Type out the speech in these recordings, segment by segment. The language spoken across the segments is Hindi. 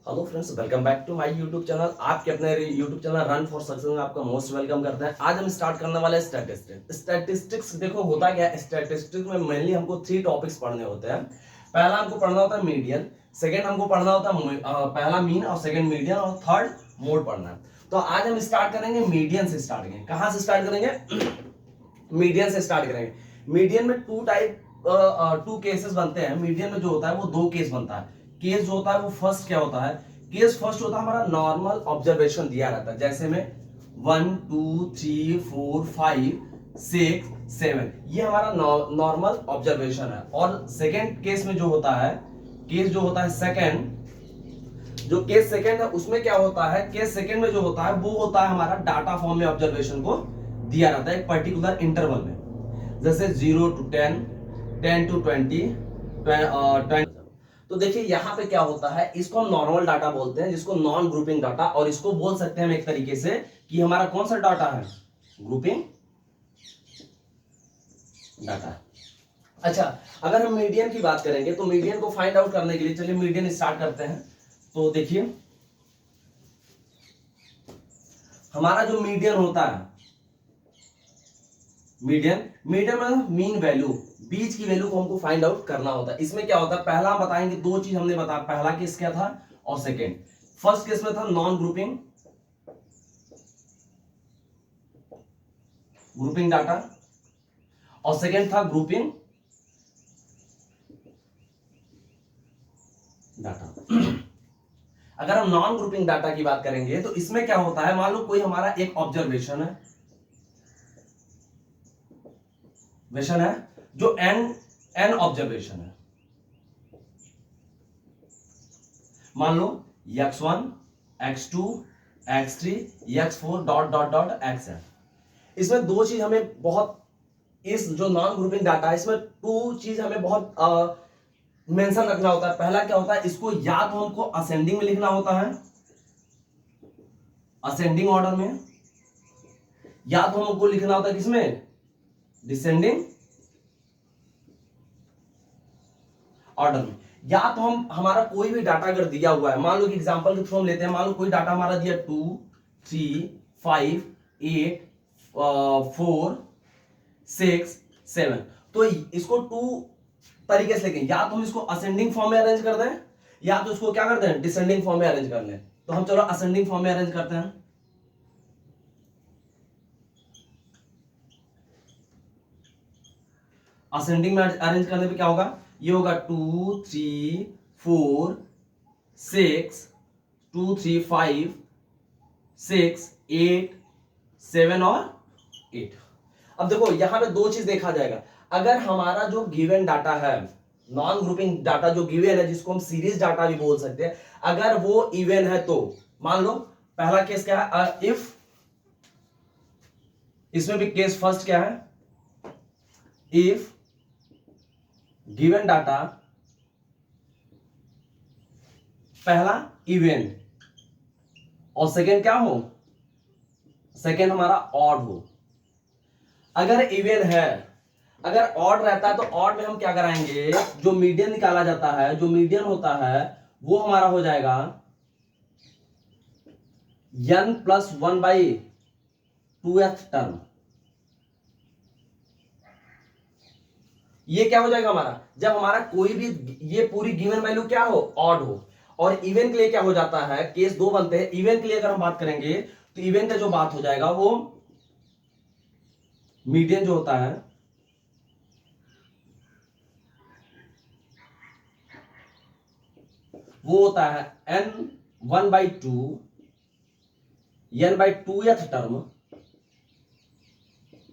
Hello friends, welcome back to my YouTube channel. आपके अपने YouTube channel run for success में आपका मोस्ट वेलकम करते हैं। आज हम स्टार्ट करने वाले हैं स्टैटिस्टिक्स। देखो होता क्या है, स्टैटिस्टिक्स में मेनली हमको 3 टॉपिक्स पढ़ने होते हैं। पहला हमको पढ़ना होता है मीडियन, सेकंड हमको पढ़ना होता है पहला मीन और सेकंड मीडियन और थर्ड मोड पढ़ना है। तो आज हम स्टार्ट करेंगे मीडियन से। स्टार्ट करेंगे कहाँ से स्टार्ट करेंगे? मीडियन से स्टार्ट करेंगे। मीडियन में टू केसेस बनते हैं। मीडियन में जो होता है वो 2 केस बनता है। केस जो होता है वो फर्स्ट क्या होता है? केस फर्स्ट होता है हमारा नॉर्मल ऑब्जर्वेशन दिया रहता है, जैसे में 1 2 3 4 5 6 7, ये हमारा नॉर्मल ऑब्जर्वेशन है। और सेकेंड केस में जो होता है, केस जो होता है सेकेंड, जो केस सेकेंड है उसमें क्या होता है? केस सेकेंड में जो होता है वो होता है हमारा डाटा फॉर्म में ऑब्जर्वेशन को दिया रहता है एक पर्टिकुलर इंटरवल में, जैसे 0 to 10, 10 to 20, 20। तो देखिए यहां पे क्या होता है, इसको हम नॉर्मल डाटा बोलते हैं, जिसको नॉन ग्रुपिंग डाटा, और इसको बोल सकते हैं हम एक तरीके से कि हमारा कौन सा डाटा है? Grouping data. अच्छा, अगर हम मीडियन की बात करेंगे तो मीडियन को फाइंड आउट करने के लिए चलिए मीडियन स्टार्ट करते हैं। तो देखिए हमारा जो मीडियन होता है, मीडियन में मीन वैल्यू, बीच की वैल्यू को हमको फाइंड आउट करना होता है। इसमें क्या होता है, पहला हम बताएंगे 2 चीज हमने बताया। पहला केस क्या था और सेकेंड। फर्स्ट केस में था नॉन ग्रुपिंग डाटा, और सेकेंड था ग्रुपिंग डाटा। अगर हम नॉन ग्रुपिंग डाटा की बात करेंगे तो इसमें क्या होता है, मान लो कोई हमारा एक ऑब्जर्वेशन है जो एन ऑब्जर्वेशन है। मान लो x1 x2 x3 x4 dot dot dot xn। इसमें 2 चीज हमें बहुत, इस जो नॉन ग्रुपिंग डाटा है इसमें 2 चीज हमें बहुत मेंशन रखना होता है। पहला क्या होता है, इसको या तो हमको असेंडिंग में लिखना होता है, असेंडिंग ऑर्डर में, या तो हमको लिखना होता है किसमें? डिसेंडिंग ऑर्डर में। या तो हम हमारा कोई भी डाटा अगर दिया हुआ है, मान लो कि एग्जांपल के थ्रू हम लेते हैं, मान लो कोई डाटा हमारा दिया 2 3 5 8 4 6 7, तो इसको 2 तरीके से लेंगे। या तो हम इसको असेंडिंग फॉर्म में अरेंज कर दें, या तो इसको क्या कर दें, डिसेंडिंग फॉर्म में अरेंज कर लें। तो हम चलो असेंडिंग फॉर्म में अरेंज करते हैं। असेंडिंग में अरेंज करने पे क्या होगा, ये होगा 2 3 4 6 2 3 5 6 8 7 और 8। अब देखो यहां पे 2 चीज देखा जाएगा। अगर हमारा जो गिवन डाटा है, नॉन ग्रुपिंग डाटा जो गिवन है, जिसको हम सीरीज डाटा भी बोल सकते हैं, अगर वो इवन है तो मान लो पहला केस क्या है, इफ, इसमें भी केस फर्स्ट क्या है, इफ गिवन डाटा पहला इवन और सेकेंड क्या हो, सेकेंड हमारा ऑड हो। अगर इवन है, अगर ऑड रहता है तो ऑड में हम क्या कराएंगे, जो मीडियन निकाला जाता है, जो मीडियन होता है वो हमारा हो जाएगा n प्लस 1/2th टर्म। ये क्या हो जाएगा हमारा, जब हमारा कोई भी, ये पूरी गिवन वैल्यू क्या हो, ऑड हो। और इवन के लिए क्या हो जाता है, केस 2 बनते हैं। इवन के लिए अगर हम बात करेंगे तो इवन का जो बात हो जाएगा वो मीडियन जो होता है वो होता है n/2 n/2th term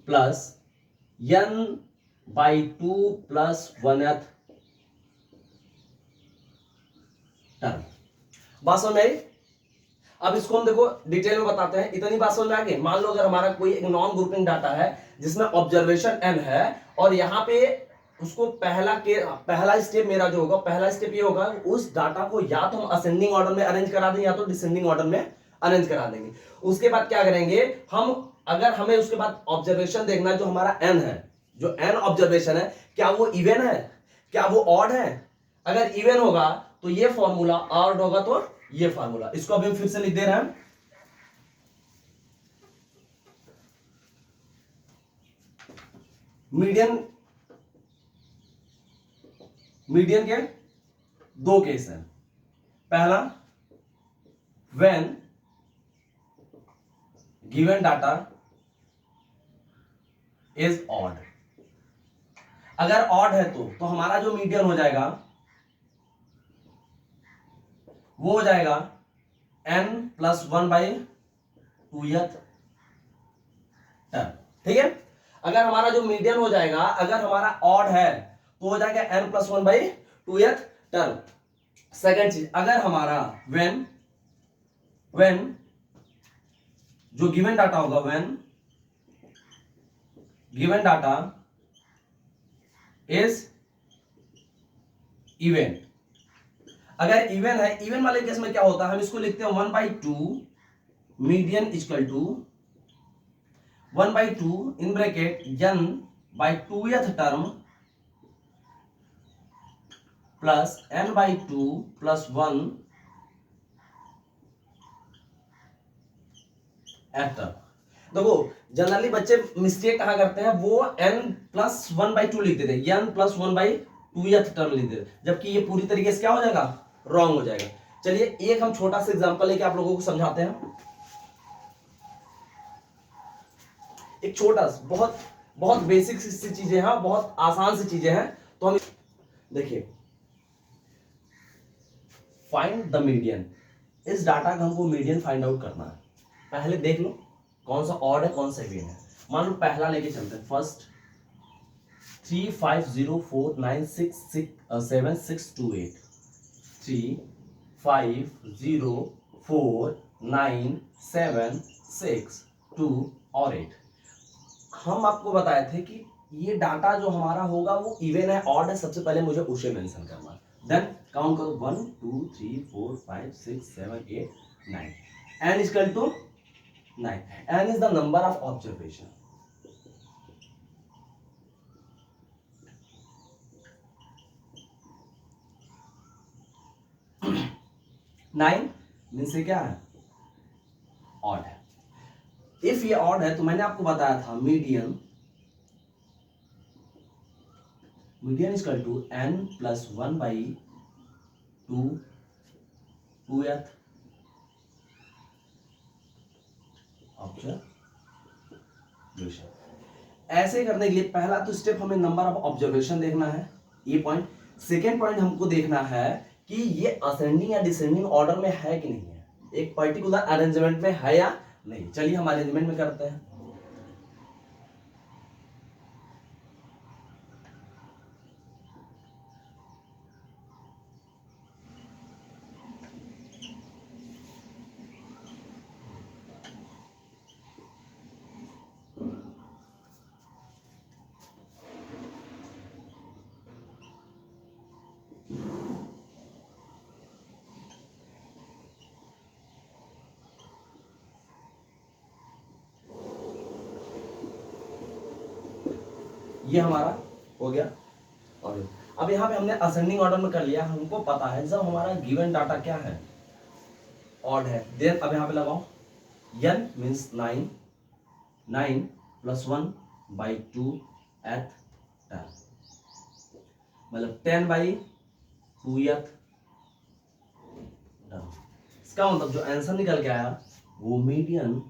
plus n/2 plus 1th term. बात समझ में आई? अब इसको हम देखो डिटेल में बताते हैं। इतनी बात समझ में आ गई। मान लो अगर हमारा कोई एक नॉन ग्रुपिंग डाटा है जिसमें ऑब्जर्वेशन n है, और यहां पे उसको पहला स्टेप मेरा जो होगा, पहला स्टेप ये होगा, उस डाटा को या तो हम असेंडिंग ऑर्डर में अरेंज करा देंगे या तो डिसेंडिंग ऑर्डर में अरेंज करा देंगे। उसके बाद क्या करेंगे हम, अगर हमें उसके बाद ऑब्जर्वेशन देखना जो हमारा n है, जो n ऑब्जर्वेशन है, क्या वो इवन है, क्या वो ऑड है? अगर इवन होगा तो ये फॉर्मूला, ऑड होगा तो ये फार्मूला, इसको अभी हम फिर से लिख दे रहे हैं। मीडियन के दो केस हैं। पहला, when given data is odd. अगर ऑड है तो हमारा जो मीडियन हो जाएगा वो हो जाएगा n+1/2th टर्म। ठीक है, अगर हमारा जो मीडियन हो जाएगा, अगर हमारा ऑड है तो हो जाएगा n+1/2th टर्म। सेकेंड चीज, अगर हमारा व्हेन जो गिवन डाटा होगा, when given data is even. अगर इवन है, इवन वाले केस में क्या होता है, हम इसको लिखते हैं 1/2 median equal to 1/2 in bracket n/2th term plus n/2 plus 1 term. देखो जनरली बच्चे मिस्टेक कहां करते हैं, वो n+1/2 लिख देते हैं, n+1/2th टर्म लिख देते हैं, जबकि ये पूरी तरीके से क्या हो जाएगा, रॉन्ग हो जाएगा। चलिए एक हम छोटा सा एग्जांपल लेके आप लोगों को समझाते हैं। एक छोटा सा बहुत बहुत बेसिक सी चीजें हैं, बहुत आसान सी चीजें हैं। तो हम देखिए, फाइंड द मीडियन, इस डाटा का हमको मीडियन फाइंड आउट करना है। पहले देख लो कौन सा ऑड है कौन सा इवन है। मान लो पहला लेके चलते हैं, फर्स्ट 35049667628 3504976 और 8। हम आपको बताए थे कि ये डाटा जो हमारा होगा वो इवन है ऑड है, सबसे पहले मुझे उसे मेंशन करना है। देन काउंट करो 1 2 3 4 5 6 7 8 9। n equal to 9। n is the number of observation. Nine means ये क्या है, ऑड है। इफ ये ऑड है तो मैंने आपको बताया था median equal to n+1/2th observation. ऐसे करने के लिए पहला तो स्टेप हमें नंबर ऑफ ऑब्जर्वेशन देखना है, ये पॉइंट। सेकेंड पॉइंट हमको देखना है कि ये असेंडिंग या डिसेंडिंग ऑर्डर में है कि नहीं है, एक पर्टिकुलर अरेंजमेंट में है या नहीं। चलिए हम अरेंजमेंट में करते हैं। ये हमारा हो गया। और अब यहाँ पे हमने असेंडिंग ऑर्डर में कर लिया। हमको पता है जब हमारा गिवन डाटा क्या है, ऑड है, देन अब यहाँ पे लगाओ n मीन्स 9 +1/2 एथ टर्म, मतलब 10/2th टर्म। इसका मतलब जो आंसर निकल के आया वो मीडियन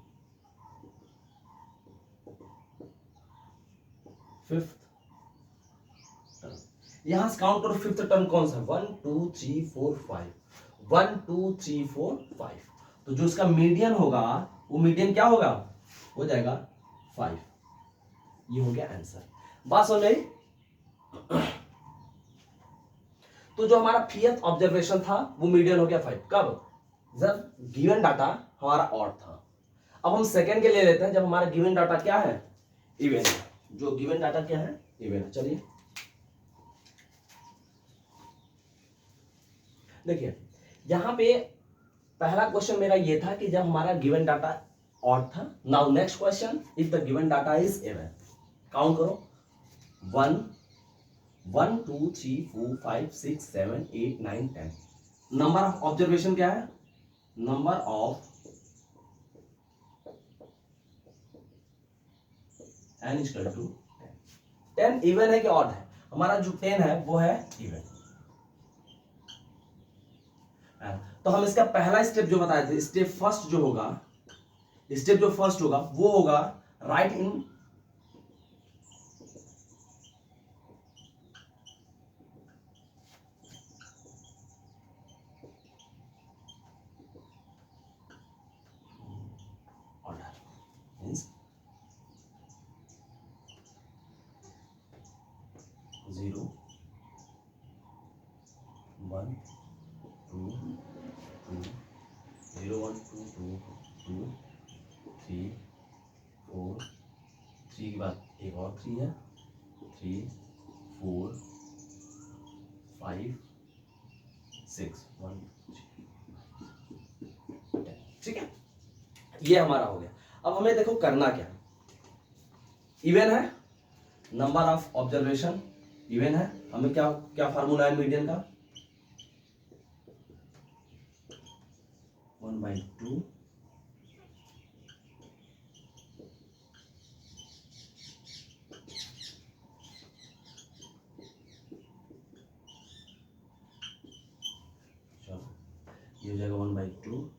फिफ्थ टर्म। यहां से काउंट करो फिफ्थ टर्म कौन सा है, 1 2 3 4 5, 1 2 3 4 5। तो जो इसका मीडियन होगा वो मीडियन क्या होगा, हो जाएगा 5। ये हो गया आंसर। बात समझ आई। तो जो हमारा फिफ्थ ऑब्जर्वेशन था वो मीडियन हो गया 5। कब, जब गिवन डाटा हमारा ऑड था। अब हम सेकेंड के ले लेते हैं, जब हमारा गिवन डाटा क्या है, इवन है। जो गिवन डाटा क्या है, इवन है। चलिए देखिए, यहां पे पहला क्वेश्चन मेरा ये था कि जब हमारा गिवन डाटा ऑड था। Now next question, if the given data is even. Count करो 1 1 2 3 4 5 6 7 8 9 10। नंबर ऑफ ऑब्जर्वेशन क्या है, number of n equal to 10 even है कि ऑड है? हमारा जो 10 है वो है इवन। तो हम इसका पहला स्टेप जो बताए थे, स्टेप फर्स्ट जो होगा, स्टेप जो फर्स्ट होगा वो होगा राइट इन ऑर्डर, मींस 0 1 2 2 0 1 2 2 2 3 4 3 के बाद एक और 3 है, 3 4 5 6 1 10। ठीक है, ये हमारा हो गया। अब हमें देखो करना क्या, इवन है, नंबर ऑफ ऑब्जर्वेशन इवन है, हमें क्या क्या फार्मूला है मीडियन का, 1/2 चलो ये हो जाएगा 1/2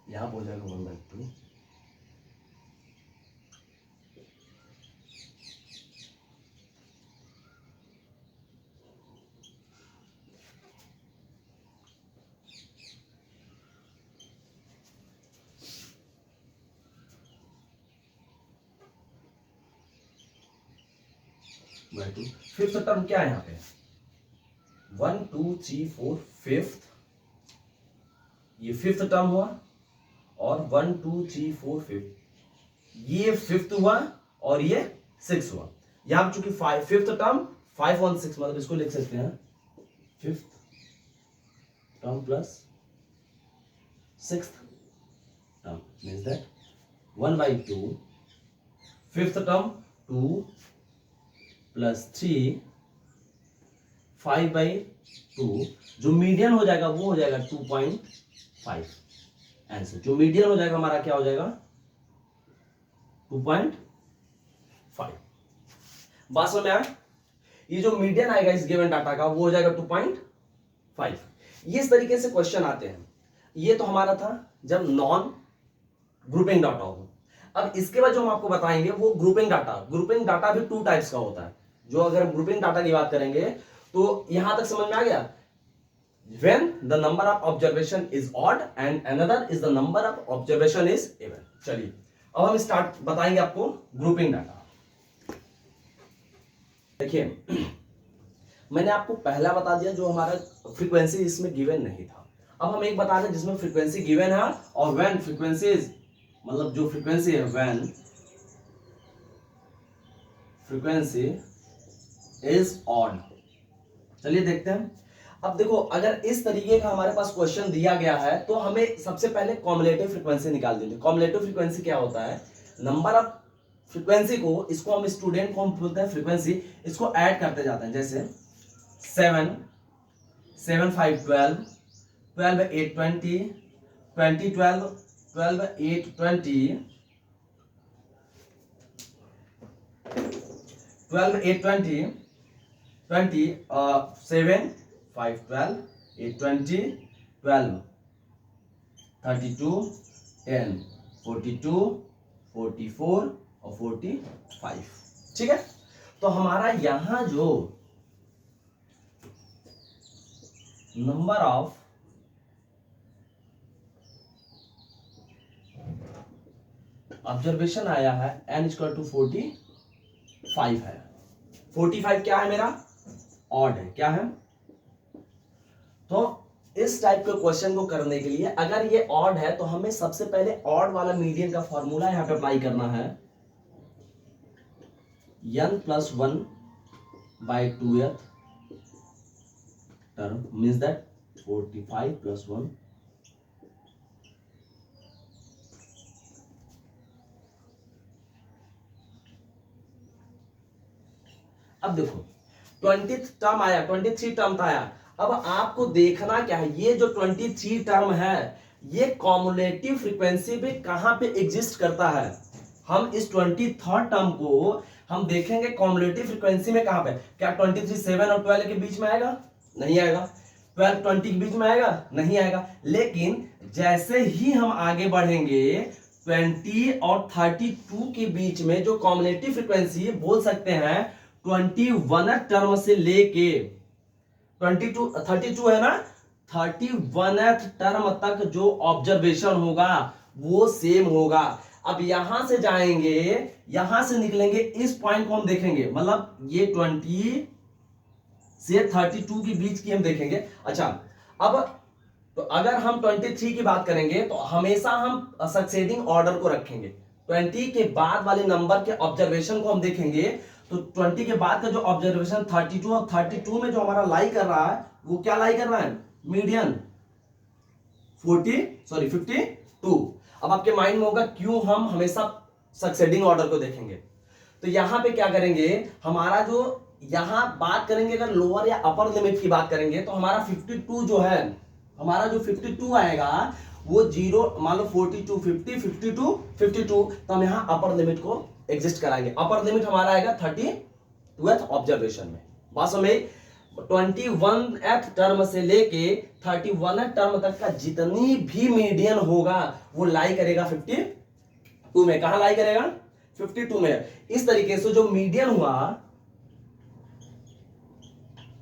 यहाँ हो जाएगा 1/2 2। फिफ्थ टर्म क्या है यहाँ पे, 1 2 3 4 फिफ्थ, ये फिफ्थ टर्म हुआ, और 1 2 3 4 फिफ्थ, ये फिफ्थ हुआ और ये सिक्स हुआ। यहां चूंकि फिफ्थ टर्म 5 1 6, मतलब इसको लिख सकते हैं fifth term plus sixth term, means that 1/2 fifth term 2 plus 3 5/2, जो मीडियन हो जाएगा वो हो जाएगा 2.5। आंसर जो मीडियन हो जाएगा हमारा क्या हो जाएगा 2.5। बात समझ में आया, ये जो मीडियन आएगा इस गिवन डाटा का वो हो जाएगा 2.5। ये इस तरीके से क्वेश्चन आते हैं। ये तो हमारा था जब नॉन ग्रुपिंग डाटा हो। अब इसके बाद जो हम आपको बताएंगे वो ग्रुपिंग डाटा भी टू टाइप्स का होता है। जो अगर हम ग्रुपिंग डाटा की बात करेंगे तो यहां तक समझ में आ गया, when the number of observation is odd and another is the number of observation is even। चलिए अब हम स्टार्ट बताएंगे आपको ग्रुपिंग डाटा। देखिए मैंने आपको पहला बता दिया जो हमारा फ्रीक्वेंसी इसमें गिवन नहीं था। अब हम एक बता दें जिसमें फ्रीक्वेंसी गिवन है और व्हेन फ्रीक्वेंसी इज, मतलब जो फ्रीक्वेंसी है व्हेन फ्रीक्वेंसी इज ऑड। चलिए देखते हैं। अब देखो अगर इस तरीके का हमारे पास क्वेश्चन दिया गया है तो हमें सबसे पहले कॉम्युलेटिव फ्रीक्वेंसी निकाल देंगे। कॉम्युलेटिव फ्रीक्वेंसी क्या होता है, नंबर ऑफ फ्रीक्वेंसी को, इसको हम स्टूडेंट को हम बोलते हैं फ्रीक्वेंसी, इसको ऐड करते जाते हैं। जैसे 7 7 5 12 12 8 20 20 12 12 8 20 12 8 20 20 7 5 12 8 20 12 32 10 42 44 और 45। ठीक है, तो हमारा यहां जो नंबर ऑफ ऑब्जर्वेशन आया है n इक्वल टू 45 है। 45 क्या है मेरा, ऑड है। क्या है, तो इस टाइप के क्वेश्चन को करने के लिए अगर ये ऑड है तो हमें सबसे पहले ऑड वाला मीडियन का फॉर्मूला यहां पे अप्लाई करना है, n + 1/2th term means that 45 + 1 अब देखो 20th टर्म आया, 23 टर्म आया। अब आपको देखना क्या है, ये जो 23 टर्म है ये कॉमुलेटिव फ्रीक्वेंसी पे कहां पे एग्जिस्ट करता है। हम इस 23rd टर्म को हम देखेंगे कॉमुलेटिव फ्रीक्वेंसी में कहां पे। क्या 23 7 और 12 के बीच में आएगा? नहीं आएगा। 12 20 के बीच में आएगा? नहीं आएगा। लेकिन जैसे ही हम आगे बढ़ेंगे 20 और 32 के बीच में जो कॉमुलेटिव फ्रीक्वेंसी बोल सकते हैं 21 टर्म से लेके 22 32 है ना, 31 टर्म तक जो ऑब्जर्वेशन होगा वो सेम होगा। अब यहां से जाएंगे, यहां से निकलेंगे, इस पॉइंट को हम देखेंगे, मतलब ये 20 से 32 के बीच की हम देखेंगे। अच्छा, अब तो अगर हम 23 की बात करेंगे तो हमेशा हम सक्सेडिंग ऑर्डर को रखेंगे। 20 के बाद वाले नंबर के ऑब्जर्वेशन को हम देखेंगे तो 20 के बाद का जो ऑब्जर्वेशन 32 और 32 में जो हमारा लाई कर रहा है वो क्या लाई कर रहा है? मीडियन 52। अब आपके माइंड में होगा क्यों हम हमेशा सक्सेडिंग ऑर्डर को देखेंगे। तो यहां पे क्या करेंगे, हमारा जो यहां बात करेंगे अगर लोअर या अपर लिमिट की बात करेंगे तो हमारा 52 जो है, हमारा जो 52 आएगा वो जीरो, मान लो 42 50 52 52, तो हम यहां अपर लिमिट को एग्जिस्ट कराएंगे। अपर लिमिट हमारा आएगा 32th ऑब्जर्वेशन में। बात समझ, 21th टर्म से लेके 31th टर्म तक का जितनी भी मीडियन होगा वो लाई करेगा 52 में। कहां लाई करेगा? 52 में। इस तरीके से जो मीडियन हुआ,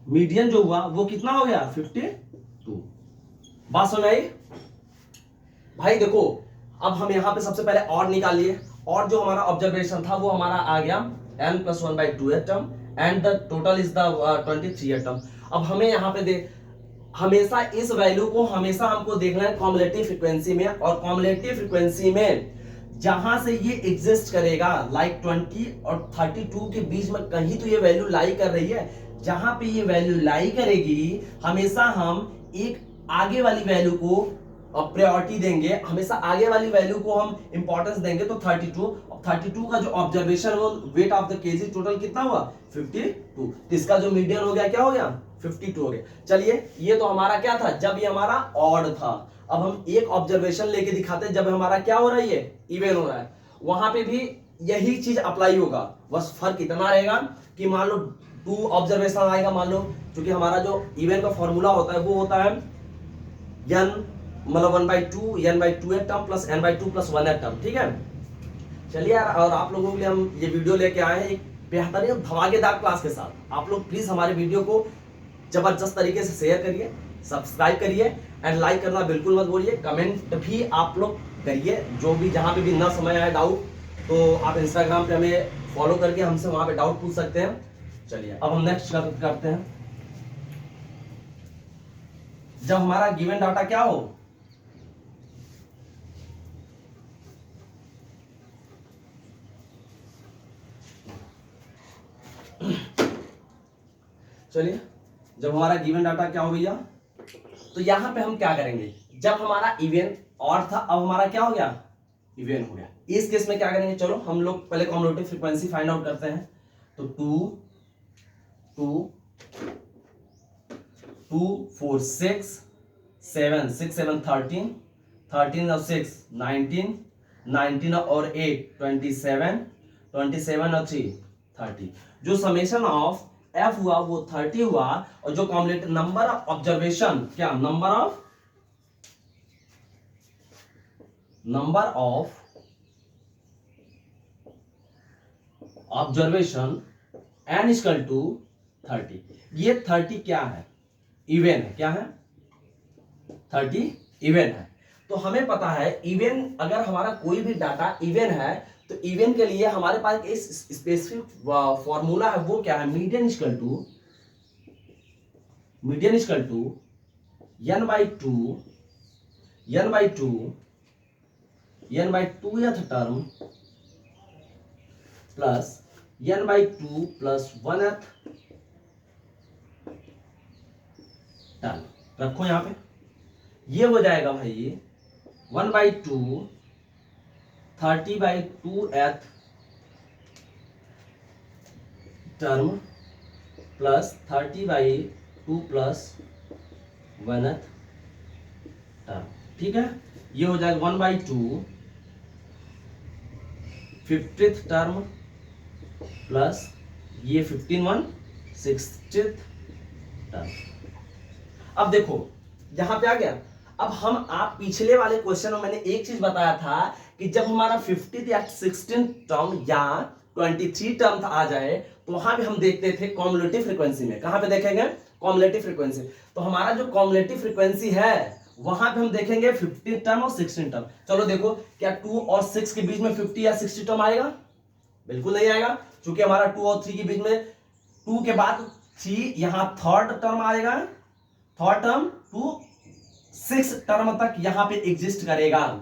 मीडियन जो हुआ वो कितना हो गया? 52। बात समझ आई भाई? देखो अब हम यहां पे सबसे पहले और निकाल लिए, और जो हमारा ऑब्जर्वेशन था वो हमारा आ गया n + 1/2 term and the total is the 23 term. अब हमें यहां पे दे, हमेशा इस वैल्यू को हमेशा हमको देखना है कॉमुलेटिव फ्रीक्वेंसी में, और कॉमुलेटिव फ्रीक्वेंसी में जहां से ये एग्जिस्ट करेगा लाइक 20 और 32 के बीच में कहीं तो ये वैल्यू लाई कर रही है। जहां पे ये वैल्यू लाई करेगी हमेशा हम एक आगे वाली वैल्यू को प्रायोरिटी देंगे, हमेशा आगे वाली वैल्यू को हम इंपॉर्टेंस देंगे। तो 32 का जो ऑब्जर्वेशन वो weight of the KG total कितना हुआ? 52। तो इसका जो मीडियन हो गया क्या हो गया? 52 हो गया। चलिए ये तो हमारा क्या था, जब ये हमारा ऑड था। अब हम एक ऑब्जर्वेशन लेके दिखाते हैं जब हमारा क्या हो रहा है, ये इवन हो रहा है। वहां पे भी यही चीज अप्लाई होगा, बस फर्क इतना रहेगा कि मान लो 2 ऑब्जर्वेशन आएगा, मान लो क्योंकि हमारा जो इवन का फॉर्मूला होता है वो होता है n मतलब 1/2 n/2 term plus n/2 plus 1 term. ठीक है, चलिए यार, और आप लोगों के लिए हम ये वीडियो लेके आए हैं एक बेहतरीन धमाकेदार क्लास के साथ। आप लोग प्लीज हमारे वीडियो को जबरदस्त तरीके से शेयर करिए, सब्सक्राइब करिए एंड लाइक करना बिल्कुल मत भूलिए। कमेंट भी आप लोग करिए, जो भी जहां पे भी ना समझ आए डाउट तो आप इंस्टाग्राम पे हमें फॉलो करके हमसे वहां पे डाउट पूछ सकते हैं। चलिए अब हम नेक्स्ट करते हैं। जब हमारा गिवन डाटा क्या हो, चलिए जब हमारा गिवन डाटा क्या हो भैया, तो यहां पे हम क्या करेंगे, जब हमारा इवन और था अब हमारा क्या हो गया? इवन हो गया। इस केस में क्या करेंगे, चलो हम लोग पहले कॉम्युलेटिव फ्रीक्वेंसी फाइंड आउट करते हैं। तो 2 4 6 7 6 7 13 13 और 6 19 19 और 8 27 27 और 3 30। जो समेशन ऑफ एफ हुआ वो 30 हुआ, और जो कॉम्युलेटिव नंबर ऑफ ऑब्जर्वेशन, क्या नंबर ऑफ ऑब्जर्वेशन n = 30। ये 30 क्या है? इवन है। क्या है? 30 इवन है। तो हमें पता है इवन, अगर हमारा कोई भी डाटा इवन है तो इवन के लिए हमारे पास एक स्पेसिफिक फॉर्मूला है। वो क्या है? Median = n/2th term plus n/2 plus 1th term. रखो यहां पे, ये हो जाएगा भाई 1/2 30/2th term plus 30/2 plus 1th term, ठीक है। ये हो जाएगा 1/2 50th टर्म प्लस ये 60th टर्म। अब देखो यहां पे आ गया। अब हम आप पिछले वाले क्वेश्चन में मैंने एक चीज बताया था कि जब हमारा 50th या 16th टर्म या 23 टर्म आ जाए तो वहां भी हम देखते थे कॉम्युलेटिव फ्रीक्वेंसी में। कहां पे देखेंगे? Cumulative frequency. तो हमारा जो कॉम्युलेटिव फ्रीक्वेंसी है वहां पे हम देखेंगे 15 टर्म और 16 टर्म। चलो देखो, क्या 2 और 6 के बीच में 50 या 60 टर्म आएगा? बिल्कुल नहीं आएगा, क्योंकि हमारा 2 और 3 के बीच में 2 के बाद 3 यहां थर्ड टर्म आएगा, थर्ड टर्म टू 6 टर्म तक यहां पे एग्जिस्ट करेगा।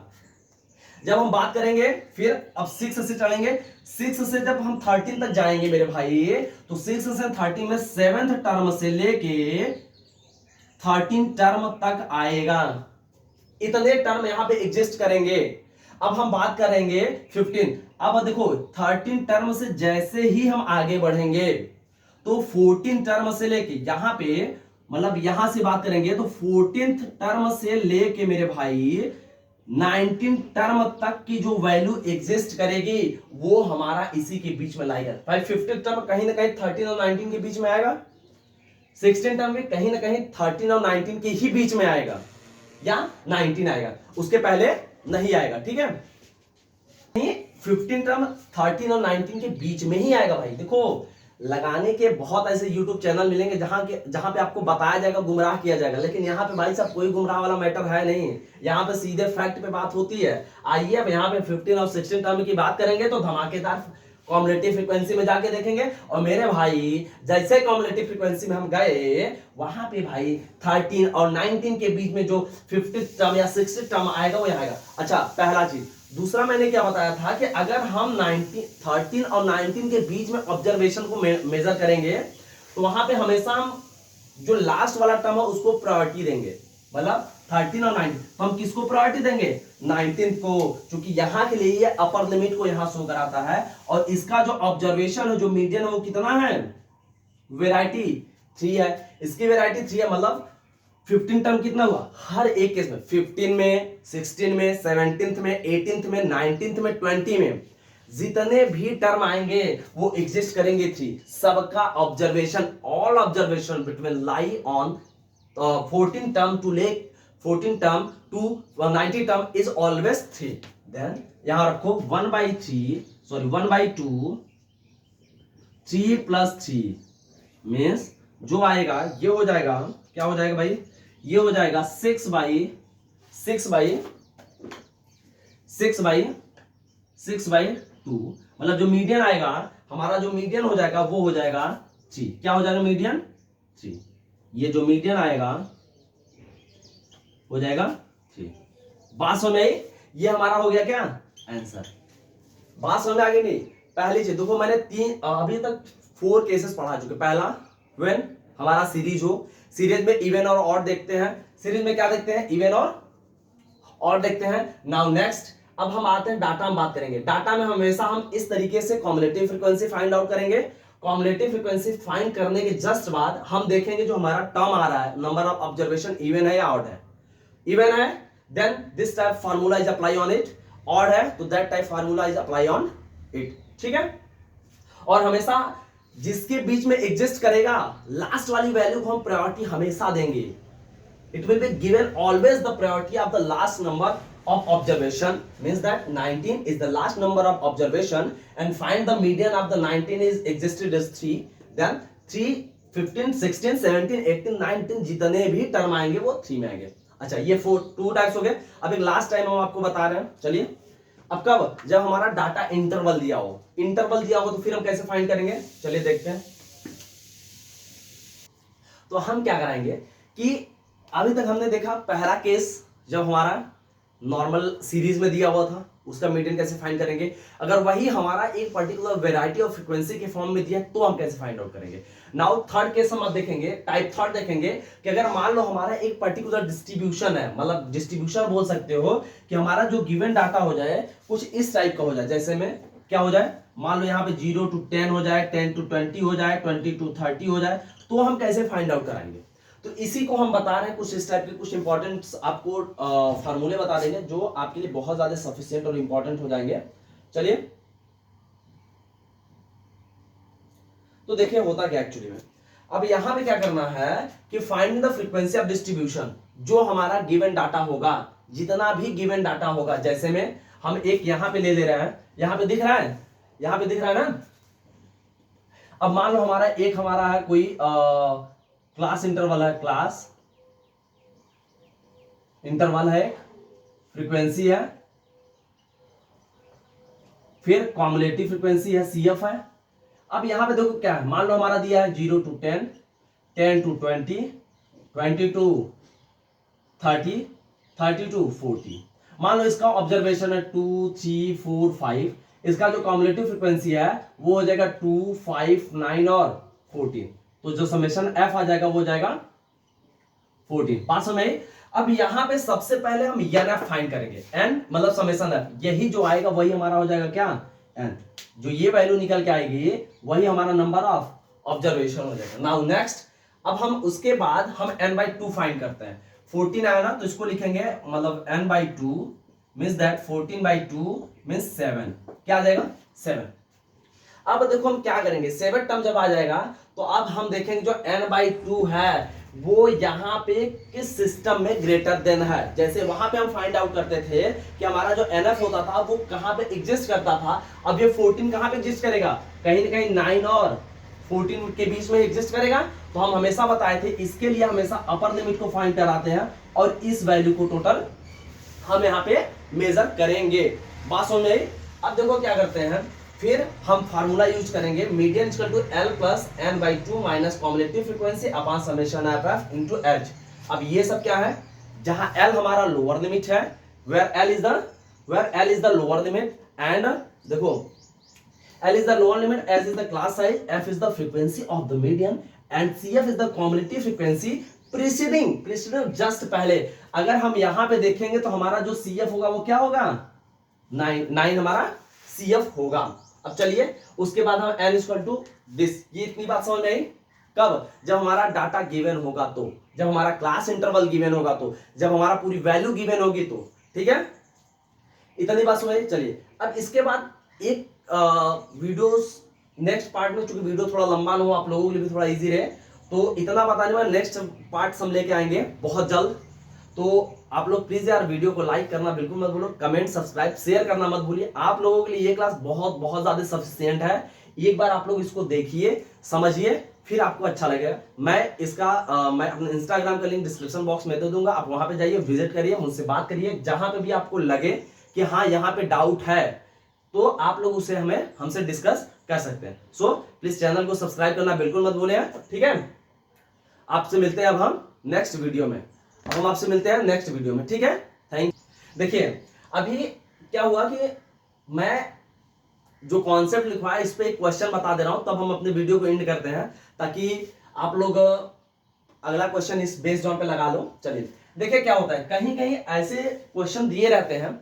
जब हम बात करेंगे फिर अब 6 से चलेंगे, 6 से जब हम 13 तक जाएंगे मेरे भाई, तो 6 से 13 में 7th टर्म से लेके 13 टर्म तक आएगा। इतने टर्म यहां पे एग्जिस्ट करेंगे। अब हम बात करेंगे 15। अब देखो 13 टर्म से जैसे ही हम आगे बढ़ेंगे तो 14 टर्म से लेके यहां पे, मतलब यहां से बात करेंगे तो 14th टर्म से लेके मेरे भाई 19 टर्म तक की जो वैल्यू एग्जिस्ट करेगी वो हमारा इसी के बीच में लाएगा। भाई 50 टर्म कहीं ना कहीं 13 और 19 के बीच में आएगा, 16 टर्म भी कहीं ना कहीं 13 और 19 के ही बीच में आएगा, या 19 आएगा, उसके पहले नहीं आएगा, ठीक है। 15 टर्म 13 और 19 के बीच में ही आएगा। भाई देखो, लगाने के बहुत ऐसे YouTube चैनल मिलेंगे जहां पे आपको बताया जाएगा, गुमराह किया जाएगा, लेकिन यहाँ पे भाई साहब कोई गुमराह वाला मैटर है नहीं। यहाँ पे सीधे फैक्ट पे बात होती है। आइए अब यहाँ पे 15 और 16 टर्म की बात करेंगे तो धमाकेदार कॉम्युलेटिव फ्रीक्वेंसी में जाके देखेंगे। और मेरे भाई जैसे कॉम्युलेटिव फ्रीक्वेंसी में हम गए वहां पे भाई 13 और 19 के बीच में जो 50 टर्म या 60 टर्म आएगा वो आएगा। अच्छा, पहला चीज। दूसरा मैंने क्या बताया था कि अगर हम 13 और 19 के बीच में ऑब्जर्वेशन को मेजर करेंगे तो वहां पे हमेशा हम जो लास्ट वाला टर्म है उसको प्रायोरिटी देंगे। मतलब 13 और 19, तो हम किसको प्रायोरिटी देंगे? 19 को, क्योंकि यहां के लिए ये अपर लिमिट को यहां शो कराता है। और इसका जो ऑब्जर्वेशन है, जो मीडियन है, वो कितना है? वेराइटी 3 है। इसकी वेराइटी 3 है, मतलब 15 टर्म कितना हुआ? हर एक केस में 15 में, 16 में, 17th में, 18th में, 19th में, 20 में जितने भी टर्म आएंगे वो एग्जिस्ट करेंगे 3। सबका observation, all observation between lie on 14 term to 90 term is always 3। Then यहां रखो 1/2 3 प्लस 3 मीन्स जो आएगा ये हो जाएगा, क्या हो जाएगा भाई? ये हो जाएगा 6/2, मतलब जो मीडियन आएगा हमारा, जो मीडियन हो जाएगा वो हो जाएगा 3। क्या हो जाएगा मीडियन? 3। ये जो मीडियन आएगा हो जाएगा 3। बात समझ में आई? ये हमारा हो गया क्या आंसर। बात समझ में आ गई? नहीं, पहली चीज देखो, मैंने अभी तक 4 केसेस पढ़ा चुके। पहला, व्हेन हमारा सीरीज हो, सीरीज में इवन और ऑड देखते हैं। सीरीज में क्या देखते हैं? इवन और ऑड देखते हैं। नाउ नेक्स्ट, अब हम आते हैं डाटा में बात करेंगे। डाटा में हमेशा हम इस तरीके से कॉम्युलेटिव फ्रीक्वेंसी फाइंड आउट करेंगे। कॉम्युलेटिव फ्रीक्वेंसी फाइंड करने के जस्ट बाद हम देखेंगे जो हमारा टर्म आ रहा है, नंबर ऑफ ऑब्जर्वेशन इवन है या ऑड है। इवन है, then this type formula is apply on it. Odd है तो that type formula is apply on it, ठीक है। और हमेशा जिसके बीच में एग्जिस्ट करेगा लास्ट वाली वैल्यू को हम प्रायोरिटी हमेशा देंगे। It will be given always the priority of the last number of observation, means that 19 is the last number of observation and find the median of the 19 is existed as 3, then 3 15 16 17 18 19 जितने भी टर्म आएंगे वो 3 में आएंगे। अच्छा, ये 2 टाइप्स हो गए। अब एक लास्ट टाइम हम आपको बता रहे हैं। चलिए, अब कब? जब हमारा डाटा इंटरवल दिया हो। इंटरवल दिया हो तो फिर हम कैसे फाइंड करेंगे? चलिए देखते हैं। तो हम क्या कराएंगे कि अभी तक हमने देखा पहला केस, जब हमारा नॉर्मल सीरीज में दिया हुआ था, उसका मीडियन कैसे फाइंड करेंगे। अगर वही हमारा एक पर्टिकुलर वेराइटी ऑफ फ्रीक्वेंसी के फॉर्म में दिया है तो हम कैसे फाइंड आउट करेंगे। नाउ थर्ड केस हम देखेंगे, टाइप थर्ड देखेंगे कि अगर मान लो हमारा एक पर्टिकुलर डिस्ट्रीब्यूशन है, मतलब डिस्ट्रीब्यूशन बोल सकते हो कि हमारा जो गिवन डाटा हो जाए कुछ इस टाइप का हो जाए। जैसे में क्या हो जाए, मान लो यहाँ पे 0 to 10 हो जाए, 10 to 20 हो जाए, 20 to 30 हो जाए, तो हम कैसे फाइंड आउट कराएंगे? तो इसी को हम बता रहे हैं, कुछ इस टाइप के कुछ इंपॉर्टेंट आपको फार्मूले बता देंगे जो आपके लिए बहुत ज्यादा सफिशिएंट और इंपॉर्टेंट हो जाएंगे। चलिए, तो देखिए होता क्या एक्चुअली में, अब यहां पे क्या करना है कि find the frequency of distribution, जो हमारा गिवन डाटा होगा, जितना भी गिवन डाटा होगा, जैसे में हम एक यहां पे ले रहे हैं, यहां पे दिख रहा है, यहां पे दिख रहा है ना। अब मान लो हमारा है कोई क्लास इंटरवल है, क्लास इंटरवल है, फ्रीक्वेंसी है, फिर कॉम्युलेटिव फ्रीक्वेंसी है, CF है। अब यहां पे देखो क्या है, मान लो हमारा दिया है 0 to 10, 10 to 20, 20 to 30, 30 to 40। मान लो इसका ऑब्जर्वेशन है 2, 3, 4, 5, इसका जो कॉम्युलेटिव फ्रीक्वेंसी है वो हो जाएगा 2, 5, 9 और 14। तो जो समेशन एफ आ जाएगा वो हो जाएगा 14। पास में अब यहां पे सबसे पहले हम एन एफ फाइंड करेंगे, एन मतलब समेशन एफ, यही जो आएगा वही हमारा हो जाएगा क्या, एन। जो ये वैल्यू निकल के आएगी वही हमारा नंबर ऑफ ऑब्जर्वेशन हो जाएगा। नाउ नेक्स्ट, अब हम उसके बाद हम n/2 फाइंड करते हैं। 14 आया ना, तो इसको लिखेंगे मतलब n/2 मींस दैट 14/2 मींस 7। क्या आ जाएगा, 7। अब देखो हम क्या करेंगे, 7 टर्म जब आ जाएगा तो अब हम देखेंगे जो n/2 है वो यहाँ पे किस सिस्टम में ग्रेटर देन है। जैसे वहां पे हम फाइंड आउट करते थे कि हमारा जो NF होता था वो कहां पे एग्जिस्ट करता था, अब ये 14 कहां पे एग्जिस्ट करेगा, कहीं ना कहीं 9 और 14 के बीच में एग्जिस्ट करेगा। तो हम हमेशा बताए थे इसके लिए हमेशा अपर लिमिट को फाइंड कराते हैं और इस वैल्यू को टोटल हम यहाँ पे मेजर करेंगे। बात समझ में आई? अब देखो क्या करते हैं, फिर हम फार्मूला यूज करेंगे, median equal to L plus n/2 minus cumulative frequency upon summation F into H। अब ये सब क्या है, जहां L हमारा लोअर लिमिट है, where L is the lower limit, and देखो L is the lower limit, S is the class size, F is the frequency of the median, and CF is the cumulative frequency preceding just पहले। अगर हम यहां पे देखेंगे तो हमारा जो CF होगा वो क्या होगा, 9 हमारा CF होगा। अब चलिए उसके बाद हम n इक्वल टू दिस, ये इतनी बात समझ में आई। कब, जब हमारा डाटा गिवन होगा, तो जब हमारा क्लास इंटरवल गिवन होगा, तो जब हमारा पूरी वैल्यू गिवन होगी, तो ठीक है, इतनी बात समझ। चलिए अब इसके बाद एक वीडियोस नेक्स्ट पार्ट में, चूंकि वीडियो थोड़ा लंबा ना हो, आप लोगों के लिए भी थोड़ा इजी रहे, तो इतना बताने वाला नेक्स्ट पार्ट हम लेके आएंगे बहुत जल्द। तो आप लोग प्लीज यार वीडियो को लाइक करना बिल्कुल मत भूलो, कमेंट सब्सक्राइब शेयर करना मत भूलिए। आप लोगों के लिए ये क्लास बहुत बहुत ज्यादा सफिशिएंट है। एक बार आप लोग इसको देखिए, समझिए, फिर आपको अच्छा लगेगा। मैं इसका मैं अपने इंस्टाग्राम का लिंक डिस्क्रिप्शन बॉक्स में दे दूंगा, आप वहां पे जाइए, विजिट करिए, मुझसे बात करिए। जहां पे भी आपको लगे कि हाँ यहाँ पे डाउट है तो आप लोग उसे हमसे डिस्कस कर सकते हैं। सो प्लीज चैनल को सब्सक्राइब करना बिल्कुल मत भूलिए, ठीक है। आपसे मिलते हैं अब हम नेक्स्ट वीडियो में, ठीक है। थैंक। देखिए अभी क्या हुआ कि मैं जो कॉन्सेप्ट लिखवाया इस पे एक क्वेश्चन बता दे रहा हूं, तब हम अपने वीडियो को एंड करते हैं, ताकि आप लोग अगला क्वेश्चन इस बेस्ड ऑन पे लगा लो। चलिए देखिए क्या होता है, कहीं कहीं ऐसे क्वेश्चन दिए रहते हैं।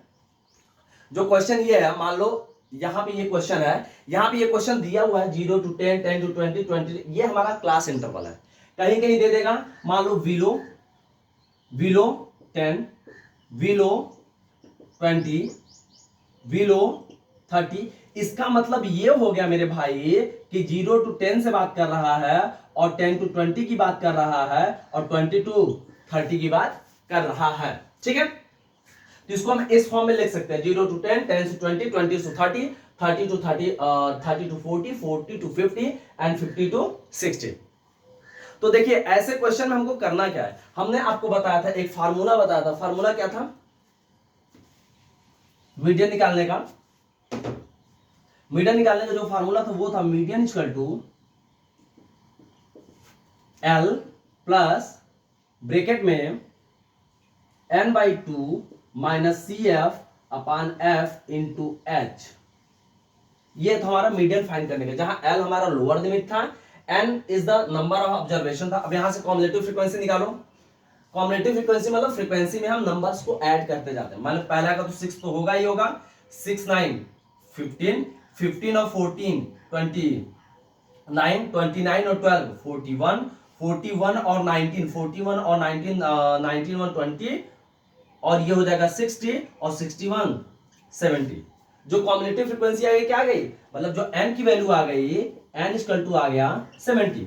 जो क्वेश्चन ये है, मान लो यहां पे ये क्वेश्चन है, यहां पे ये क्वेश्चन दिया हुआ है 0 to 10, 10 to 20, 20, ये हमारा क्लास इंटरवल है। कहीं कहीं दे देगा, मान लो बिलो 10, बिलो 20, बिलो 30। इसका मतलब ये हो गया मेरे भाई कि 0 to 10 से बात कर रहा है, और 10 to 20 की बात कर रहा है, और 20 to 30 की बात कर रहा है, ठीक है। तो इसको हम इस फॉर्म में लिख सकते हैं, 0 to 10, 10 to 20, 20 to 30, 30 to 40, 40 to 50 and 50 to 60। तो देखिए ऐसे क्वेश्चन में हमको करना क्या है, हमने आपको बताया था, एक फार्मूला बताया था। फार्मूला क्या था, मीडियन निकालने का। मीडियन निकालने का जो फार्मूला था वो था median equal to L plus bracket में n/2 minus CF upon F into H। ये था हमारा मीडियन फाइंड करने का, जहां L हमारा लोअर लिमिट था, N is the number of observation था। अब यहां से कॉम्युलेटिव फ्रीक्वेंसी निकालो। कॉम्युलेटिव फ्रीक्वेंसी मतलब फ्रीक्वेंसी में हम नंबर्स को ऐड करते जाते हैं। मतलब पहला का तो 6 तो होगा ही होगा, 6 9 15, 15 और 14 29, 29 और 12 41, 41 और 19, 41 और 19, 19 और 20, और ये हो जाएगा 60 और 61 70। जो कॉम्बिनेटिव फ्रीक्वेंसी आ गई क्या आ गई, मतलब जो n की वैल्यू आ गई, n इक्वल टू आ गया 70।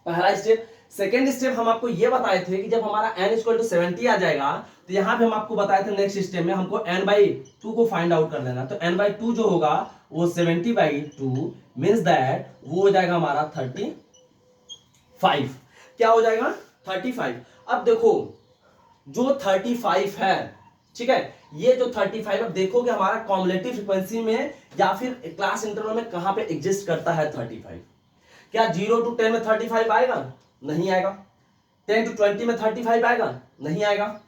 पहला स्टेप। सेकेंड स्टेप हम आपको ये बताए थे कि जब हमारा n इक्वल टू 70 आ जाएगा, तो यहां पे हम आपको बताए थे नेक्स्ट स्टेप में हमको n/2 को फाइंड आउट कर लेना। तो n/2 जो होगा वो 70/2 मींस दैट वो हो जाएगा हमारा 35। क्या हो जाएगा 35। अब देखो जो 35 है, ठीक है, ये जो 35 अब देखोगे हमारा कॉम्युलेटिव फ्रीक्वेंसी में या फिर क्लास इंटरवल में कहां पे एग्जिस्ट करता है 35। क्या 0 to 10 में 35 आएगा? नहीं आएगा। 10 to 20 में 35 आएगा? नहीं आएगा।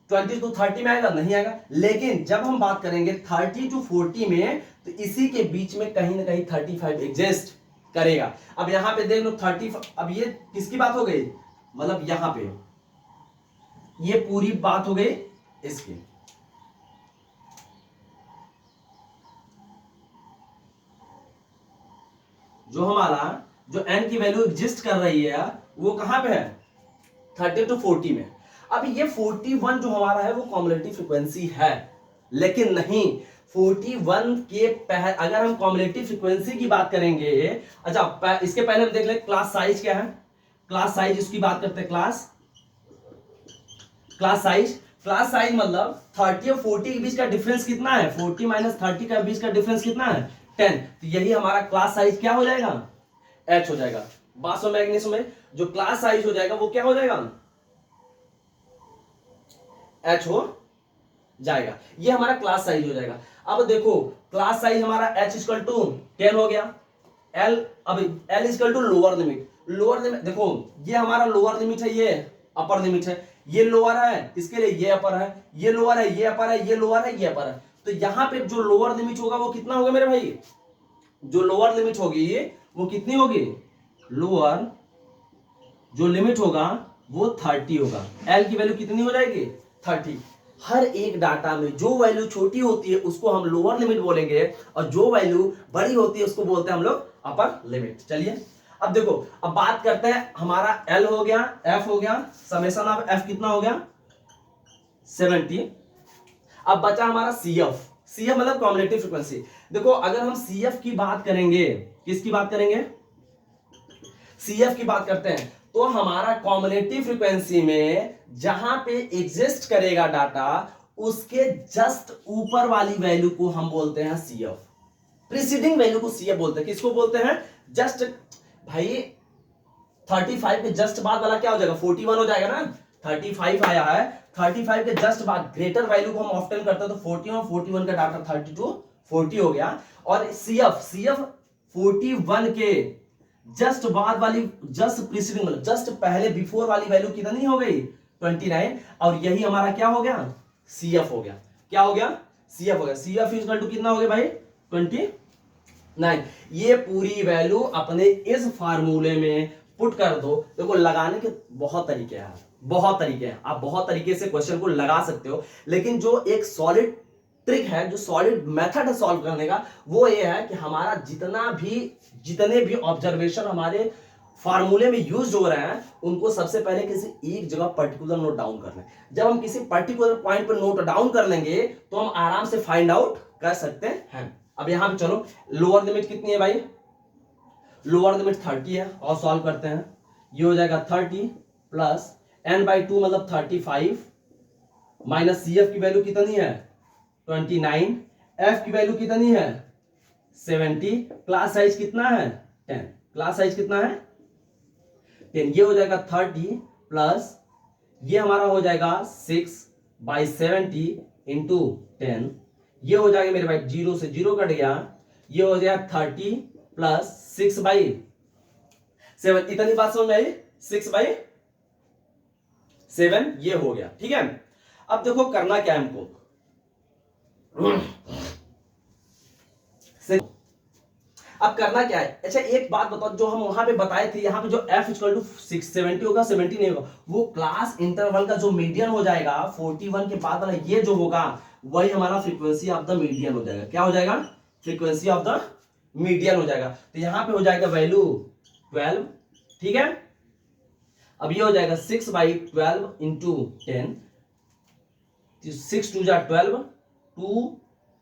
20 to 30 में आएगा? नहीं आएगा। लेकिन जब हम बात करेंगे 30 to 40 में, तो इसी के बीच में कहीं ना कहीं 35 एग्जिस्ट करेगा। अब यहां पे देख लो 30, अब ये किसकी बात हो गई, मतलब यहां पे ये पूरी बात हो गई इसकी। जो हमारा जो n की वैल्यू एग्जिस्ट कर रही है वो कहां पे है 30 to 40 में। अब ये 41 जो हमारा है वो कॉम्युलेटिव फ्रीक्वेंसी है, लेकिन नहीं 41 के अगर हम कॉम्युलेटिव फ्रीक्वेंसी की बात करेंगे, अच्छा इसके पहले हम देख ले क्लास साइज क्या है। क्लास साइज इसकी बात करते हैं। क्लास साइज मतलब 30 और 40 के बीच का डिफरेंस कितना है, 40 माइनस 30 का बीच का डिफरेंस कितना है 10। तो यही हमारा क्लास साइज क्या हो जाएगा, h हो जाएगा। बात समझ में आएगी नहीं समझ? जो क्लास साइज हो जाएगा वो क्या हो जाएगा, h हो जाएगा। ये हमारा क्लास साइज हो जाएगा। अब देखो क्लास साइज हमारा h इक्वल टू 10 हो गया। l अब l equal to lower limit. Lower limit देखो ये हमारा लोअर लिमिट है, ये अपर लिमिट है। ये लोअर है, इसके लिए ये अपर है, ये लोअर है, ये अपर है, ये लोअर है, ये अपर है। तो यहां पे जो लोअर लिमिट होगा वो कितना होगा मेरे भाई, जो लोअर लिमिट होगी वो कितनी होगी, लोअर जो लिमिट होगा वो 30 होगा। एल की वैल्यू कितनी हो जाएगी 30। हर एक डाटा में जो वैल्यू छोटी होती है उसको हम लोअर लिमिट बोलेंगे, और जो वैल्यू बड़ी होती है उसको बोलते हैं हम लोग अपर लिमिट। चलिए अब देखो, अब बात करते हैं हमारा L हो गया, F हो गया, समेशन ऑफ F कितना हो गया 70। अब बचा हमारा CF। CF मतलब कॉम्युलेटिव फ्रीक्वेंसी। देखो अगर हम CF की बात करेंगे, किसकी बात करेंगे, CF की बात करते हैं, तो हमारा कॉम्युलेटिव फ्रीक्वेंसी में जहां पे एग्जिस्ट करेगा डाटा उसके जस्ट ऊपर वाली वैल्यू को हम बोलते हैं CF। प्रीसीडिंग वैल्यू को CF बोलते हैं। किसको बोलते हैं, जस्ट भाई 35 के जस्ट बाद वाला क्या हो जाएगा 41 हो जाएगा ना। 35 आया है, 35 के जस्ट बाद ग्रेटर वैल्यू को हम ऑप्टेन करते हैं, तो 40 और 41 का डाटा 30 to 40 हो गया। और CF 41 के जस्ट बाद वाली, जस्ट प्रीसीडिंग मतलब जस्ट पहले बिफोर वाली वैल्यू कितनी हो गई 29, और यही हमारा क्या हो गया CF हो गया। क्या हो गया CF हो गया। CF इक्वल टू कितना हो गया भाई 29। ये पूरी वैल्यू अपने इस फार्मूले में पुट कर दो। देखो लगाने के बहुत तरीके हैं, बहुत तरीके हैं, आप बहुत तरीके से क्वेश्चन को लगा सकते हो, लेकिन जो एक सॉलिड ट्रिक है, जो सॉलिड मेथड है सॉल्व करने का, वो ये है कि हमारा जितने भी ऑब्जर्वेशन हमारे फार्मूले में यूज हो रहे हैं उनको सबसे पहले किसी एक जगह पर्टिकुलर नोट डाउन कर लें। जब हम किसी पर्टिकुलर पॉइंट पर नोट डाउन कर लेंगे तो हम आराम से फाइंड आउट कर सकते हैं। अब यहां पे चलो लोअर लिमिट कितनी है भाई, लोअर लिमिट 30 है, और सॉल्व करते हैं। ये हो जाएगा 30 प्लस n/2 मतलब 35 माइनस CF की वैल्यू कितनी है 29, F की वैल्यू कितनी है 70, क्लास साइज कितना है 10, क्लास साइज कितना है 10। ये हो जाएगा 30 प्लस ये हमारा हो जाएगा 6/70 इंटू 10। ये हो जाएगा मेरे भाई 0 से 0 कट गया, ये हो जाएगा 30 प्लस 6/7। इतनी बात समझ में आई, 6/7 ये हो गया। ठीक है, अब देखो करना क्या है हमको, अब करना क्या है। अच्छा एक बात बताओ, जो हम वहां पे बताए थे, यहाँ पे जो F इक्वल टू 670 होगा 70 नहीं होगा, वो क्लास इंटरवल का जो मीडियन हो जाएगा 41 के बाद वाला ये जो होगा वही हमारा फ्रीक्वेंसी ऑफ द मीडियन हो जाएगा। क्या हो जाएगा फ्रीक्वेंसी ऑफ द मीडियन हो जाएगा। तो यहां पे हो जाएगा वैल्यू 12, ठीक है। अब ये हो जाएगा 6/12 इंटू 10, 6 2 जा 12, 2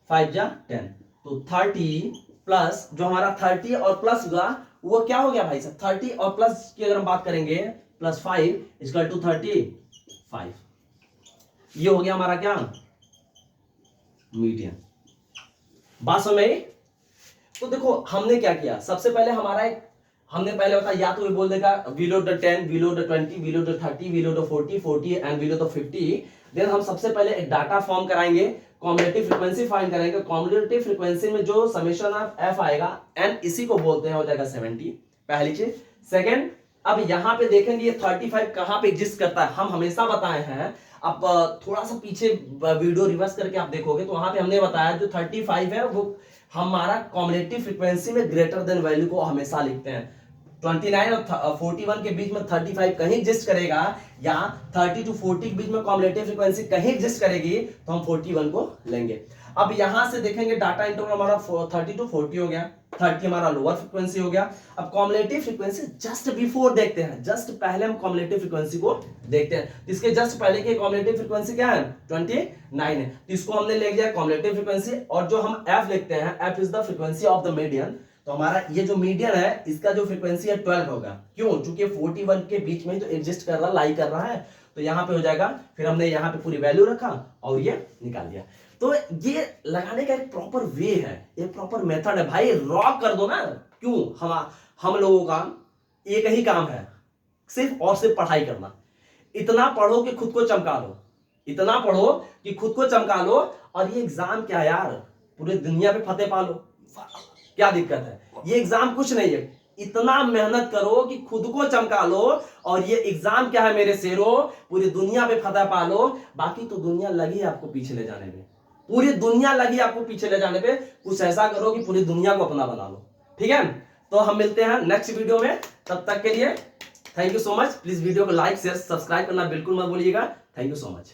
5 जा 10, तो 30 प्लस जो हमारा 30 और प्लस हुआ वो क्या हो गया भाई साहब, 30 और प्लस की अगर हम बात करेंगे प्लस 5 इक्वल टू 35। ये हो गया हमारा क्या, मीडियन। बात समझ में आई? तो देखो हमने क्या किया, सबसे पहले हमारा एक हमने पहले बताया, या तो ये बोल देगा below the 10, below the 20, below the 30, below the 40 and below the 50। Then हम सबसे पहले एक डाटा फॉर्म कराएंगे, कॉम्युलेटिव फ्रीक्वेंसी फाइंड करेंगे। कॉम्युलेटिव फ्रीक्वेंसी में जो समेशन ऑफ एफ आएगा एन, इसी को बोलते हैं, हो जाएगा 70, पहली चीज। सेकंड, अब यहां पे देखेंगे ये 35 कहां पे एग्जिस्ट करता है, हम हमेशा बताए हैं। अब थोड़ा सा पीछे वीडियो रिवर्स करके आप देखोगे तो वहां पे हमने बताया जो 35 है वो हमारा कॉम्युलेटिव फ्रीक्वेंसी में ग्रेटर देन वैल्यू को हमेशा लिखते हैं। 29 और 41 के बीच में 35 कहीं एग्जिस्ट करेगा, या 30 to 40 के बीच में कॉम्युलेटिव फ्रीक्वेंसी कहीं एग्जिस्ट करेगी, तो हम 41 को लेंगे। अब यहां से देखेंगे डाटा इंटरवल हमारा 30 to 40 हो गया, 30 हमारा लोअर फ्रीक्वेंसी हो गया। अब कॉम्युलेटिव फ्रीक्वेंसी जस्ट बिफोर देखते हैं, जस्ट पहले हम कॉम्युलेटिव फ्रीक्वेंसी को देखते हैं। इसके जस्ट पहले की कॉम्युलेटिव फ्रीक्वेंसी क्या है, 29 है, तो इसको हमने ले लिया कॉम्युलेटिव फ्रीक्वेंसी। और जो हम एफ लिखते हैं, F is the frequency of the median, तो हमारा ये जो मीडियन है इसका जो फ्रीक्वेंसी है 12 होगा। क्यों? चूंकि 41 के बीच में तो एग्जिस्ट कर रहा, लाई कर रहा है, तो यहां पे हो जाएगा। फिर हमने यहां पे पूरी वैल्यू रखा और ये निकाल दिया। तो ये लगाने का एक प्रॉपर वे है, एक प्रॉपर मेथड है भाई, रॉ कर दो ना। क्यों? हम लोगों का एक ही काम है, सिर्फ और सिर्फ पढ़ाई करना। इतना पढ़ो कि खुद को चमका लो, इतना पढ़ो कि खुद को चमका लो। और ये एग्जाम क्या यार, पूरे दुनिया पे फतेह पा लो, क्या दिक्कत है? ये एग्जाम कुछ नहीं है, इतना मेहनत करो कि खुद को चमका लो। और ये एग्जाम क्या है मेरे शेरों, पूरी दुनिया पे फतेह पा लो। बाकी तो दुनिया लगी आपको पीछे ले जाने में, पूरी दुनिया लगी आपको पीछे ले जाने पे। कुछ ऐसा करो कि पूरी दुनिया को अपना बना लो, ठीक है? तो हम मिलते हैं नेक्स्ट वीडियो में, तब तक के लिए thank you so much. Please video को लाइक शेयर सब्सक्राइब करना बिल्कुल मत भूलिएगा। Thank you so much.